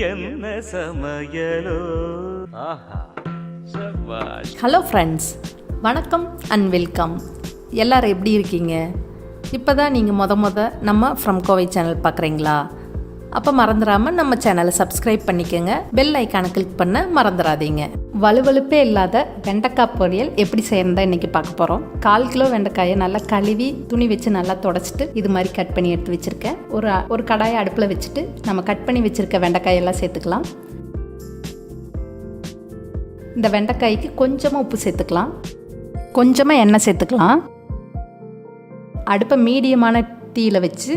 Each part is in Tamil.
என்ன சமையலோ. ஹலோ ஃப்ரெண்ட்ஸ், வணக்கம் அண்ட் வெல்கம். எல்லோரும் எப்படி இருக்கீங்க? இப்போ தான் நீங்கள் நம்ம ஃப்ரம் கோவை சேனல் பார்க்குறீங்களா? அப்போ மறந்துடாமல் நம்ம சேனலை சப்ஸ்கிரைப் பண்ணிக்கோங்க. பெல் ஐக்கானை கிளிக் பண்ண மறந்துடாதீங்க. வலுவலுப்பே இல்லாத வெண்டைக்காய் பொரியல் எப்படி செய்யறதா இன்றைக்கி பார்க்க போகிறோம். 1/4 கிலோ வெண்டைக்காயை நல்லா கழுவி துணி வச்சு நல்லா தொடச்சிட்டு இது மாதிரி கட் பண்ணி எடுத்து வச்சுருக்கேன். ஒரு கடாயை அடுப்பில் வச்சுட்டு நம்ம கட் பண்ணி வச்சுருக்க வெண்டைக்காயெல்லாம் சேர்த்துக்கலாம். இந்த வெண்டைக்காய்க்கு கொஞ்சமாக உப்பு சேர்த்துக்கலாம், கொஞ்சமாக எண்ணெய் சேர்த்துக்கலாம். அடுப்பை மீடியமான தீயில் வச்சு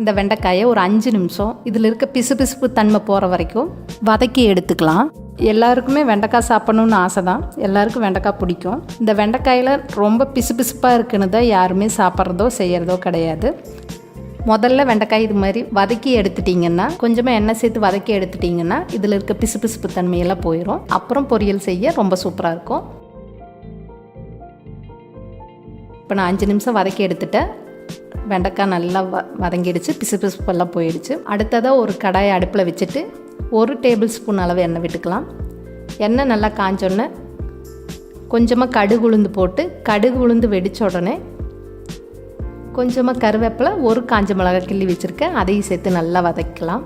இந்த வெண்டைக்காயை ஒரு 5 நிமிஷம் இதில் இருக்க பிசுபிசுப்பு தன்மை போகிற வரைக்கும் வதக்கி எடுத்துக்கலாம். எல்லாருக்குமே வெண்டைக்காய் சாப்பிடணுன்னு ஆசை தான். எல்லாருக்கும் வெண்டைக்காய் பிடிக்கும். இந்த வெண்டைக்காயில் ரொம்ப பிசுபிசுப்பாக இருக்குன்னு தான் யாருமே சாப்பிட்றதோ செய்கிறதோ கிடையாது. முதல்ல வெண்டைக்காய் இது மாதிரி வதக்கி எடுத்துட்டிங்கன்னா, கொஞ்சமாக எண்ணெய் சேர்த்து வதக்கி எடுத்துட்டிங்கன்னா இதில் இருக்க பிசுபிசுப்பு தன்மையெல்லாம் போயிடும். அப்புறம் பொரியல் செய்ய ரொம்ப சூப்பராக இருக்கும். இப்போ நான் 5 நிமிஷம் வதக்கி எடுத்துட்டேன். வெண்டைக்காய் நல்லா வதங்கிடுச்சு, பிசுபிசுப்பெல்லாம் போயிடுச்சு. அடுத்ததாக ஒரு கடாயை அடுப்பில் வச்சுட்டு 1 டேபிள் ஸ்பூன் அளவு எண்ணெய் விட்டுக்கலாம். எண்ணெய் நல்லா காஞ்சோடனே கொஞ்சமாக கடுகு உளுந்து போட்டு, கடுகு உளுந்து வெடித்த உடனே கொஞ்சமாக கருவேப்பிலை, 1 காஞ்ச மிளகாய் கிள்ளி வச்சுருக்கேன், அதையும் சேர்த்து நல்லா வதக்கலாம்.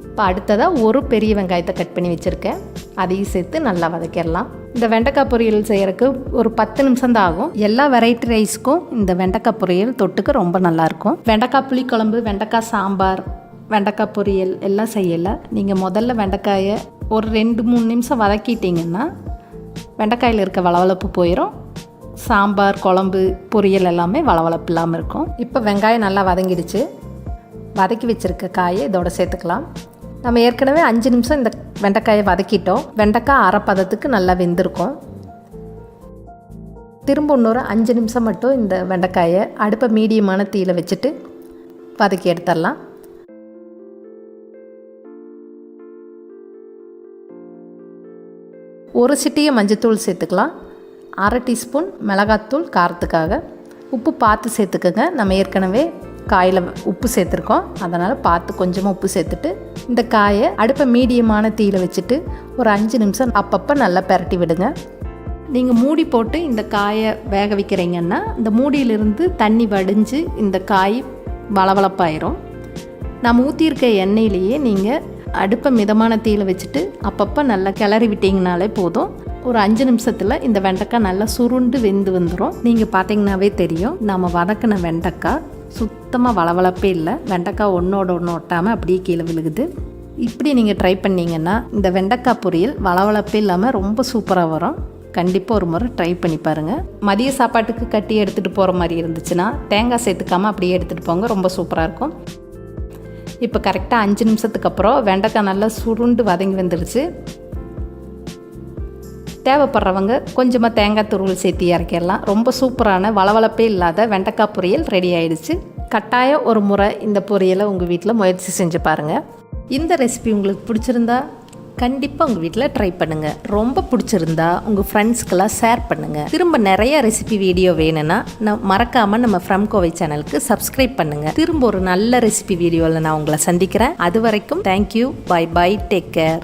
இப்போ அடுத்ததாக ஒரு பெரிய வெங்காயத்தை கட் பண்ணி வச்சுருக்கேன், அதையும் சேர்த்து நல்லா வதக்கிடலாம். இந்த வெண்டைக்காய் பொரியல் செய்கிறதுக்கு ஒரு 10 நிமிஷம் தான் ஆகும். எல்லா வெரைட்டி ரைஸ்க்கும் இந்த வெண்டைக்காய் பொரியல் தொட்டுக்கு ரொம்ப நல்லாயிருக்கும். வெண்டைக்காய் புளிக்குழம்பு, வெண்டைக்காய் சாம்பார், வெண்டைக்காய் பொரியல் எல்லாம் செய்யலை. நீங்கள் முதல்ல வெண்டைக்காயை ஒரு 2-3 நிமிஷம் வதக்கிட்டிங்கன்னா வெண்டைக்காயில் இருக்க வளவளப்பு போயிடும். சாம்பார், குழம்பு, பொரியல் எல்லாமே வளவளப்பு இல்லாமல் இருக்கும். இப்போ வெங்காயம் நல்லா வதங்கிடுச்சு. வதக்கி வச்சுருக்க காயை இதோட சேர்த்துக்கலாம். நம்ம ஏற்கனவே 5 நிமிஷம் இந்த வெண்டைக்காயை வதக்கிட்டோம். வெண்டைக்காய் அரைப்பதத்துக்கு நல்லா வெந்திருக்கும். திரும்ப இன்னொரு 5 நிமிஷம் மட்டும் இந்த வெண்டைக்காயை அடுப்பை மீடியமான தீயில் வச்சுட்டு வதக்கி எடுத்துடலாம். ஒரு சிட்டிகை மஞ்சத்தூள் சேர்த்துக்கலாம். 1/2 டீஸ்பூன் மிளகாத்தூள் காரத்துக்காக. உப்பு பார்த்து சேர்த்துக்கோங்க. நம்ம ஏற்கனவே காயில் உப்பு சேர்த்துருக்கோம், அதனால் பார்த்து கொஞ்சமாக உப்பு சேர்த்துட்டு இந்த காயை அடுப்பை மீடியமான தீயில் வச்சுட்டு ஒரு 5 நிமிஷம் அப்பப்போ நல்லா பெரட்டி விடுங்க. நீங்கள் மூடி போட்டு இந்த காயை வேக வைக்கிறீங்கன்னா இந்த மூடியிலிருந்து தண்ணி வடிஞ்சு இந்த காய் வளவளப்பாயிரும். நம்ம ஊற்றியிருக்க எண்ணெயிலேயே நீங்கள் அடுப்பை மிதமான தீயில் வச்சுட்டு அப்பப்போ நல்லா கிளறி விட்டிங்கனாலே போதும். ஒரு 5 நிமிஷத்தில் இந்த வெண்டைக்காய் நல்லா சுருண்டு வெந்து வந்துடும். நீங்கள் பார்த்தீங்கன்னாவே தெரியும், நம்ம வதக்கின வெண்டைக்காய் சுத்தமாக வளவளப்பே இல்லை. வெண்டைக்காய் ஒன்றோட ஒன்று ஒட்டாமல் அப்படியே கீழே விழுகுது. இப்படி நீங்கள் ட்ரை பண்ணிங்கன்னா இந்த வெண்டைக்காய் பொரியல் வளவளப்பே இல்லாமல் ரொம்ப சூப்பராக வரும். கண்டிப்பாக ஒரு முறை ட்ரை பண்ணி பாருங்கள். மதிய சாப்பாட்டுக்கு கட்டி எடுத்துகிட்டு போகிற மாதிரி இருந்துச்சுன்னா தேங்காய் சேர்த்துக்காமல் அப்படியே எடுத்துகிட்டு போங்க, ரொம்ப சூப்பராக இருக்கும். இப்போ கரெக்டாக 5 நிமிஷத்துக்கு அப்புறம் வெண்டைக்காய் நல்லா சுருண்டு வதங்கி வந்துடுச்சு. தேவைப்படுறவங்க கொஞ்சமாக தேங்காய் துருவல் சேர்த்து இறக்கிடலாம். ரொம்ப சூப்பரான வளவளப்பே இல்லாத வெண்டைக்காய் பொரியல் ரெடி ஆகிடுச்சு. கட்டாயம் ஒரு முறை இந்த பொரியலை உங்கள் வீட்டில் முயற்சி செஞ்சு பாருங்கள். இந்த ரெசிபி உங்களுக்கு பிடிச்சிருந்தா கண்டிப்பாக உங்கள் வீட்டில் ட்ரை பண்ணுங்கள். ரொம்ப பிடிச்சிருந்தா உங்கள் ஃப்ரெண்ட்ஸ்க்கெல்லாம் ஷேர் பண்ணுங்கள். திரும்ப நிறைய ரெசிபி வீடியோ வேணும்னா மறக்காமல் நம்ம ஃப்ரம் கோவை சேனலுக்கு சப்ஸ்கிரைப் பண்ணுங்கள். திரும்ப ஒரு நல்ல ரெசிபி வீடியோவில் நான் உங்களை சந்திக்கிறேன். அது வரைக்கும் thank you, bye bye, take care.